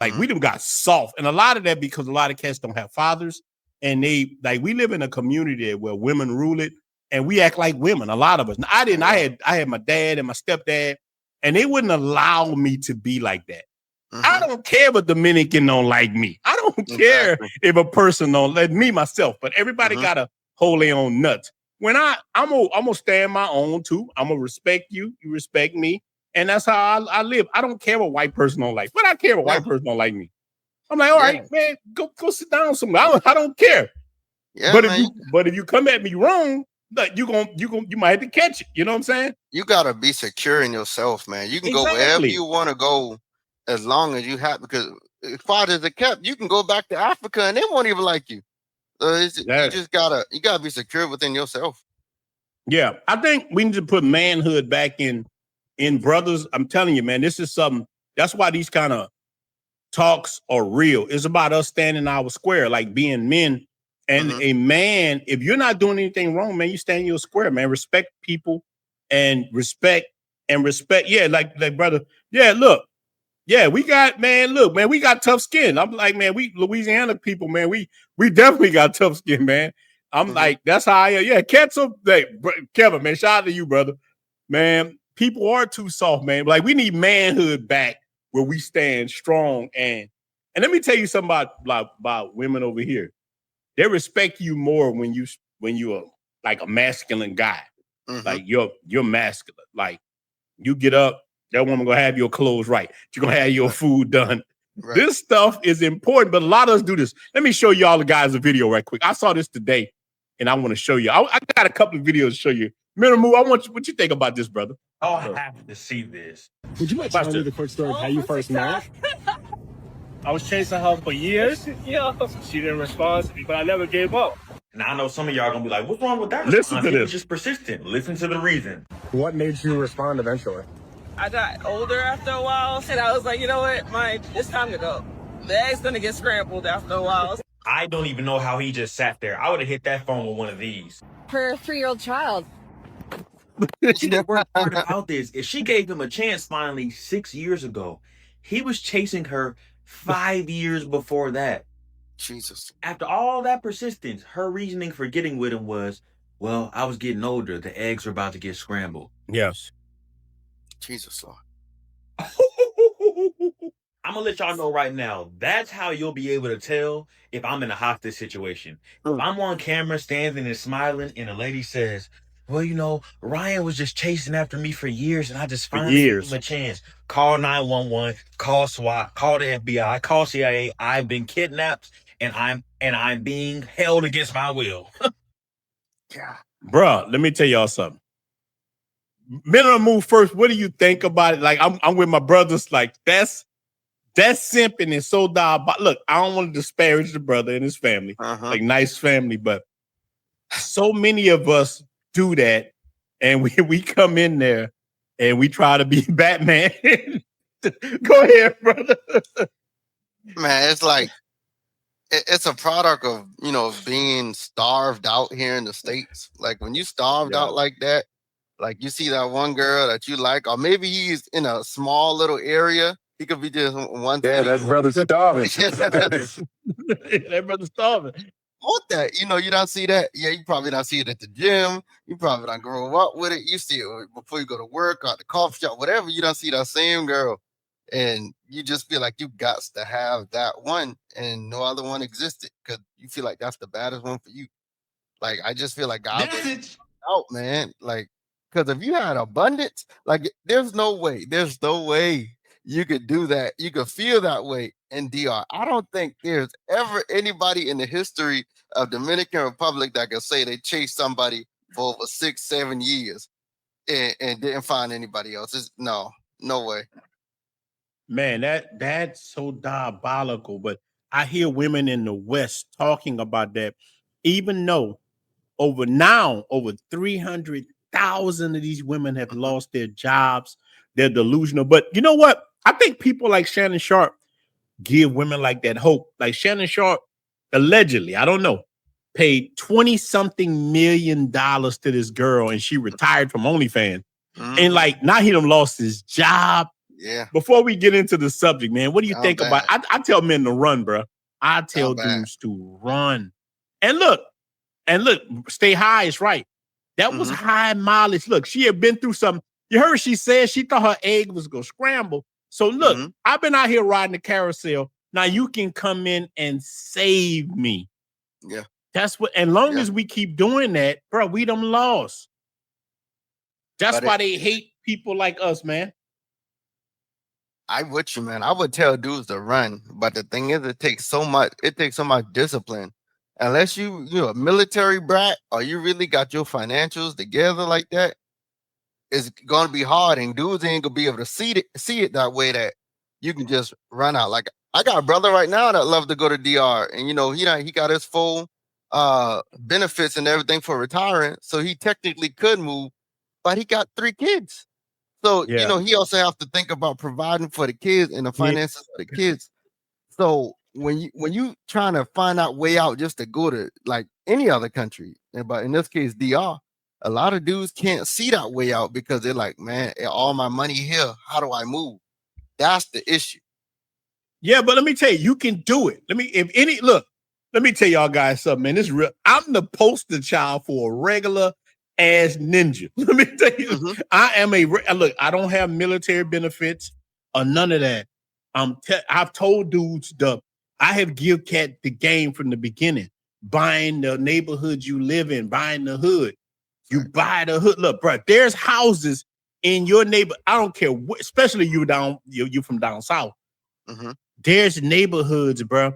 Like we done got soft. And a lot of that because a lot of cats don't have fathers. And we live in a community where women rule it and we act like women. A lot of us. Now, I didn't. I had my dad and my stepdad, and they wouldn't allow me to be like that. I don't care if a Dominican don't like me. I don't care if a person don't like me myself, but everybody got to hold their own nuts. When I'm gonna stand my own too. I'm gonna respect you. You respect me. And that's how I live. I don't care what white person don't like, but I care what white person don't like me. I'm like, all right, man, go sit down somewhere. I don't care. Yeah, but if you come at me wrong, like you might have to catch it. You know what I'm saying? You gotta be secure in yourself, man. You can go wherever you want to go as long as you have, because as far as the kept, you can go back to Africa and they won't even like you. You just gotta be secure within yourself. Yeah, I think we need to put manhood back in brothers. I'm telling you, man, this is something. That's why these kind of talks are real. It's about us standing our square, like being men. And a man, if you're not doing anything wrong, man, you stand your square, man. Respect people and respect. Yeah, like brother. Yeah, look. Yeah, we got tough skin. I'm like, man, we Louisiana people, man, we definitely got tough skin, man. I'm like, that's how I am. Yeah, Kevin, man, shout out to you, brother. Man, people are too soft, man. Like, we need manhood back where we stand strong. And let me tell you something about women over here. They respect you more when you're like a masculine guy. Like you're masculine. Like you get up, that woman gonna have your clothes right. You're gonna have your food done. Right. This stuff is important, but a lot of us do this. Let me show y'all the guys a video right quick. I saw this today, and I want to show you. I got a couple of videos to show you. Miramu, what you think about this, brother? Oh, I have to see this. Would you mind telling me the quick story of how you first met? I was chasing her for years. Yeah. She didn't respond to me, but I never gave up. Now, I know some of y'all gonna be like, what's wrong with that response? Listen to this. It's just persistent. Listen to the reason. What made you respond eventually? I got older after a while, and I was like, you know what, it's time to go. The egg's gonna get scrambled after a while. I don't even know how he just sat there. I would have hit that phone with one of these. Her 3-year-old child. The worst part about this is she gave him a chance finally 6 years ago. He was chasing her 5 years before that. Jesus. After all that persistence, her reasoning for getting with him was, well, I was getting older. The eggs were about to get scrambled. Yes. Jesus, Lord. I'm going to let y'all know right now, that's how you'll be able to tell if I'm in a hostage situation. If I'm on camera standing and smiling and a lady says, well, you know, Ryan was just chasing after me for years and I just finally gave him a chance. Call 911, call SWAT, call the FBI, call CIA. I've been kidnapped and I'm being held against my will. Yeah. Bruh, let me tell y'all something. Minimum move first. What do you think about it? Like, I'm with my brothers. Like, that's simping and so diabolical. Look, I don't want to disparage the brother and his family. Like, nice family, but so many of us do that, and we come in there and we try to be Batman. Go ahead, brother. Man, it's like it's a product of, you know, being starved out here in the States. Like when you starved out like that, like you see that one girl that you like, or maybe he's in a small little area. He could be just one. Yeah, that brother's starving. That brother's starving. Want that, you know, you don't see that. Yeah, you probably don't see it at the gym. You probably don't grow up with it. You see it before you go to work or the coffee shop, whatever. You don't see that same girl, and you just feel like you got to have that one, and no other one existed because you feel like that's the baddest one for you. Like I just feel like God was out, man. Like because if you had abundance, like there's no way you could do that. You could feel that way in DR. I don't think there's ever anybody in the history of Dominican Republic that can say they chased somebody for over 6-7 years and didn't find anybody else. No way. Man, that's so diabolical. But I hear women in the West talking about that, even though over 300,000 of these women have lost their jobs. They're delusional. But you know what? I think people like Shannon Sharp give women like that hope. Like Shannon Sharp, allegedly, I don't know, paid $20-something million to this girl, and she retired from OnlyFans. And like now he done lost his job. Yeah. Before we get into the subject, man, what do you Down think about? bad. I tell men to run, bro. I tell Down bad. dudes to run. And look, stay high is right. That was high mileage. Look, she had been through something. You heard she said she thought her egg was gonna scramble. So look, I've been out here riding the carousel. Now you can come in and save me. Yeah. That's what, as long as we keep doing that, bro, we done lost. That's why they hate people like us, man. I with you, man. I would tell dudes to run, but the thing is, it takes so much discipline. Unless you're a military brat or you really got your financials together like that, it's gonna be hard, and dudes ain't gonna be able to see it that way, that you can just run out. Like, I got a brother right now that loves to go to DR, and he got his full benefits and everything for retiring, so he technically could move, but he got 3 kids. So, he also have to think about providing for the kids and the finances for the kids. So when you trying to find out way out just to go to like any other country, but in this case DR, a lot of dudes can't see that way out because they're like, man, all my money here, how do I move? That's the issue. Yeah, but let me tell you, you can do it. Let me tell y'all guys something, man. This is real. I'm the poster child for a regular ass ninja. Let me tell you, I am look, I don't have military benefits or none of that. I've told dudes I have give cat the game from the beginning. Buying the neighborhood you live in, buying the hood. You buy the hood. Look, bro, there's houses in your neighbor. I don't care what, especially you from down south. There's neighborhoods, bro,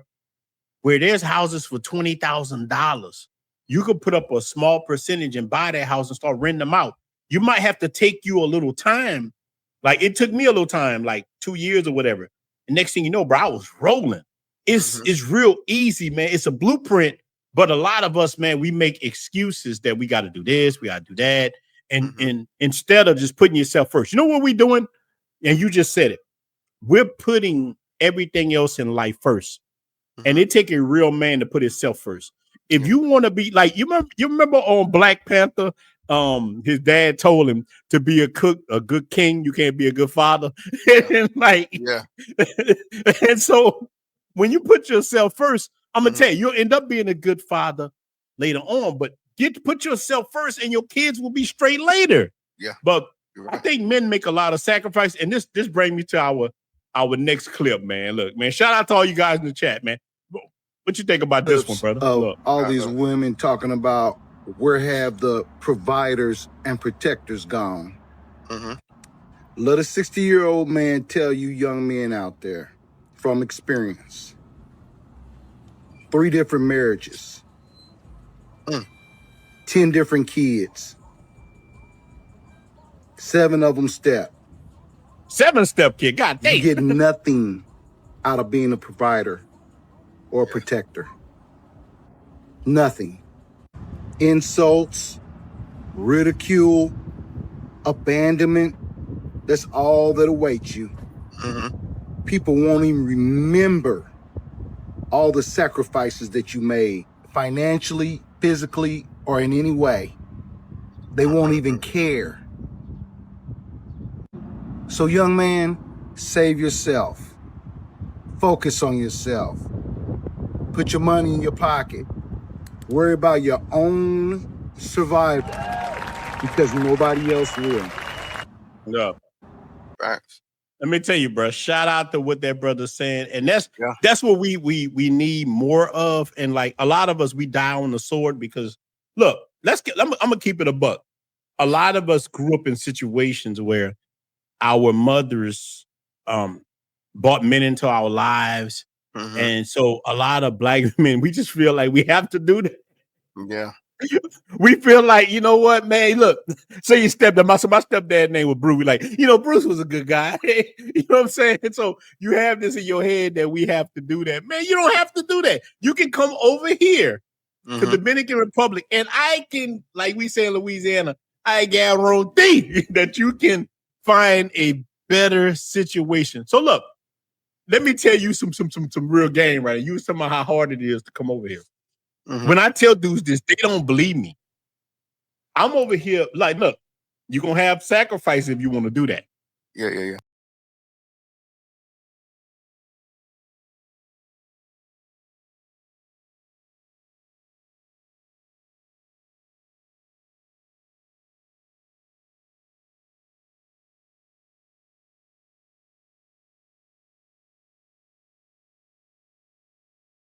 where there's houses for $20,000. You could put up a small percentage and buy that house and start renting them out. You might have to take you a little time. Like it took me a little time, like 2 years or whatever. And next thing you know, bro, I was rolling. It's real easy, man. It's a blueprint. But a lot of us, man, we make excuses that we got to do this, we got to do that. And instead of just putting yourself first, you know what we're doing? And you just said it. We're putting everything else in life first. And it takes a real man to put himself first. If you want to be like, you remember on Black Panther, his dad told him to be a good king, you can't be a good father. And and so when you put yourself first, I'm gonna tell you, you'll end up being a good father later on, but put yourself first and your kids will be straight later. Yeah. But I think men make a lot of sacrifice, and this brings me to our next clip, man. Look, man, shout out to all you guys in the chat, man. What you think about this one, brother? All these women talking about where have the providers and protectors gone. Let a 60-year-old man tell you young men out there from experience. 3 different marriages. 10 different kids. 7 of them step. 7-step kid, god damn. You get nothing out of being a provider or a protector. Nothing. Insults, ridicule, abandonment, that's all that awaits you. People won't even remember all the sacrifices that you made, financially, physically, or in any way. They won't even care. So young man, save yourself. Focus on yourself. Put your money in your pocket. Worry about your own survival because nobody else will. No. Facts. Let me tell you, bro. Shout out to what that brother's saying, and that's what we need more of. And like a lot of us, we die on the sword because look, I'm gonna keep it a buck. A lot of us grew up in situations where our mothers brought men into our lives. And so a lot of Black men, we just feel like we have to do that. Yeah. We feel like, you know what, man, look, say you stepdad, my stepdad name was Bruce. We like, Bruce was a good guy. You know what I'm saying? And so you have this in your head that we have to do that. Man, you don't have to do that. You can come over here to the Dominican Republic, and I can, like we say in Louisiana, I guarantee that you can find a better situation. So look, let me tell you some real game right now. You was talking about how hard it is to come over here. When I tell dudes this, they don't believe me. I'm over here like, look, you're going to have sacrifice if you want to do that. Yeah.